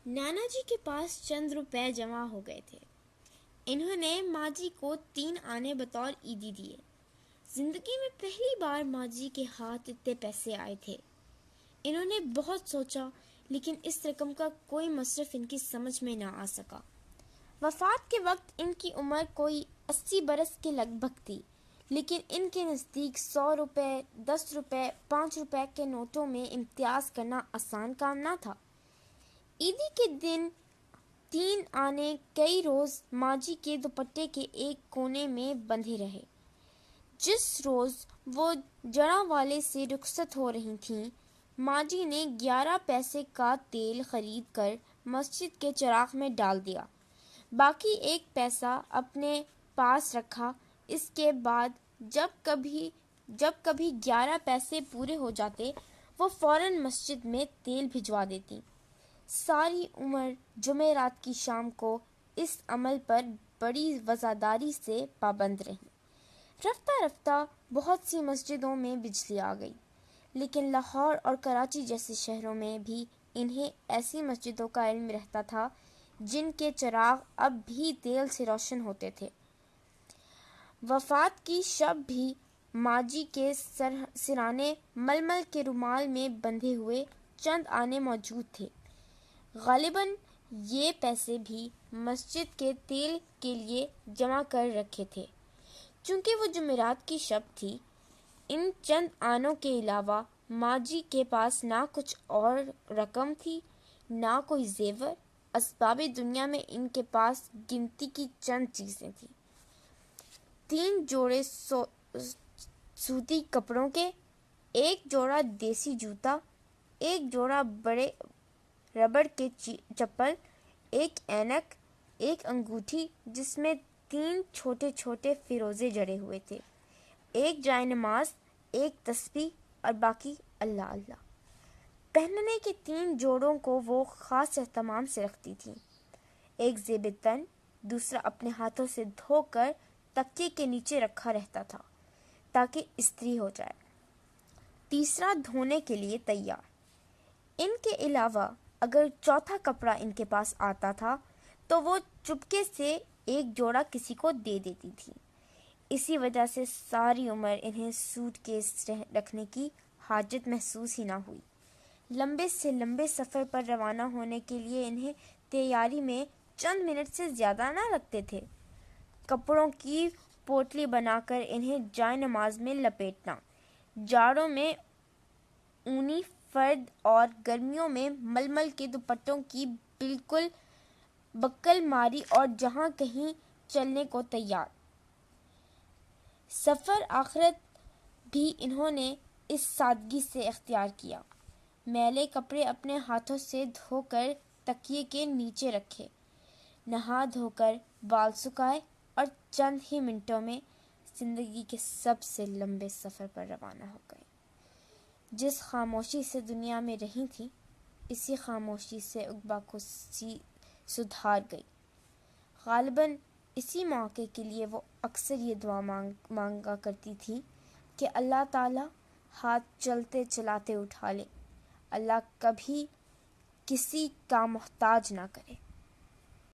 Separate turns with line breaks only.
नाना जी के पास चंद रुपए जमा हो गए थे। इन्होंने माँ जी को 3 आने बतौर ईदी दिए। जिंदगी में पहली बार माँ जी के हाथ इतने पैसे आए थे। इन्होंने बहुत सोचा, लेकिन इस रकम का कोई मसरफ इनकी समझ में ना आ सका। वफात के वक्त इनकी उम्र कोई 80 बरस के लगभग थी, लेकिन इनके नज़दीक 100 रुपए, 10 रुपए, 5 रुपए के नोटों में इम्तियाज करना आसान काम ना था। ईदी के दिन 3 आने कई रोज माँ जी के दुपट्टे के एक कोने में बंधे रहे। जिस रोज वो जड़ा वाले से रुखसत हो रही थीं, माँ जी ने 11 पैसे का तेल खरीद कर मस्जिद के चिराग में डाल दिया। बाकी 1 पैसा अपने पास रखा। इसके बाद जब कभी 11 पैसे पूरे हो जाते, वो फौरन मस्जिद में तेल भिजवा देती। सारी उम्र जुमेरात की शाम को इस अमल पर बड़ी वफादारी से पाबंद रही। रफ्ता रफ्ता बहुत सी मस्जिदों में बिजली आ गई, लेकिन लाहौर और कराची जैसे शहरों में भी इन्हें ऐसी मस्जिदों का इल्म रहता था जिनके चिराग अब भी तेल से रोशन होते थे। वफात की शब भी माँ जी के सिराने मलमल के रुमाल में बंधे हुए चंद आने मौजूद थे। गालिबन ये पैसे भी मस्जिद के तेल के लिए जमा कर रखे थे। चूंकि वो जुमेरात की शब थी, इन चंद आनों के अलावा माँ जी के पास ना कुछ और रकम थी, ना कोई जेवर असबाबे दुनिया में। इनके पास गिनती की चंद चीजें थी। 3 जोड़े सूती कपड़ों के, 1 जोड़ा देसी जूता, 1 जोड़ा बड़े रबड़ के चप्पल, 1 ऐनक, 1 अंगूठी जिसमें 3 छोटे छोटे फिरोजे जड़े हुए थे, 1 जाय नमाज, 1 तस्बीह और बाकी अल्लाह अल्लाह। पहनने के 3 जोड़ों को वो खास एहतमाम से रखती थी। एक ज़ेब तन, दूसरा अपने हाथों से धोकर तकिए के नीचे रखा रहता था ताकि इस्त्री हो जाए, तीसरा धोने के लिए तैयार। इनके अलावा अगर चौथा कपड़ा इनके पास आता था तो वो चुपके से 1 जोड़ा किसी को दे देती थी। इसी वजह से सारी उम्र इन्हें सूटकेस रखने की हाजत महसूस ही ना हुई। लंबे से लंबे सफ़र पर रवाना होने के लिए इन्हें तैयारी में चंद मिनट से ज़्यादा ना लगते थे। कपड़ों की पोटली बनाकर इन्हें जाय नमाज में लपेटना, जाड़ों में ऊनी फर्द और गर्मियों में मलमल के दुपट्टों की बिल्कुल बक्कल मारी और जहां कहीं चलने को तैयार। सफ़र आखिरत भी इन्होंने इस सादगी से इख्तियार किया। मैले कपड़े अपने हाथों से धोकर तकिए के नीचे रखे, नहा धोकर बाल सुखाए और चंद ही मिनटों में जिंदगी के सबसे लंबे सफ़र पर रवाना हो गए। जिस खामोशी से दुनिया में रही थी, इसी खामोशी से उक़बा को सुधार गई। गालिबन इसी मौके के लिए वो अक्सर ये दुआ मांगा करती थी कि अल्लाह ताला हाथ चलते चलाते उठा ले, अल्लाह कभी किसी का मोहताज ना करे।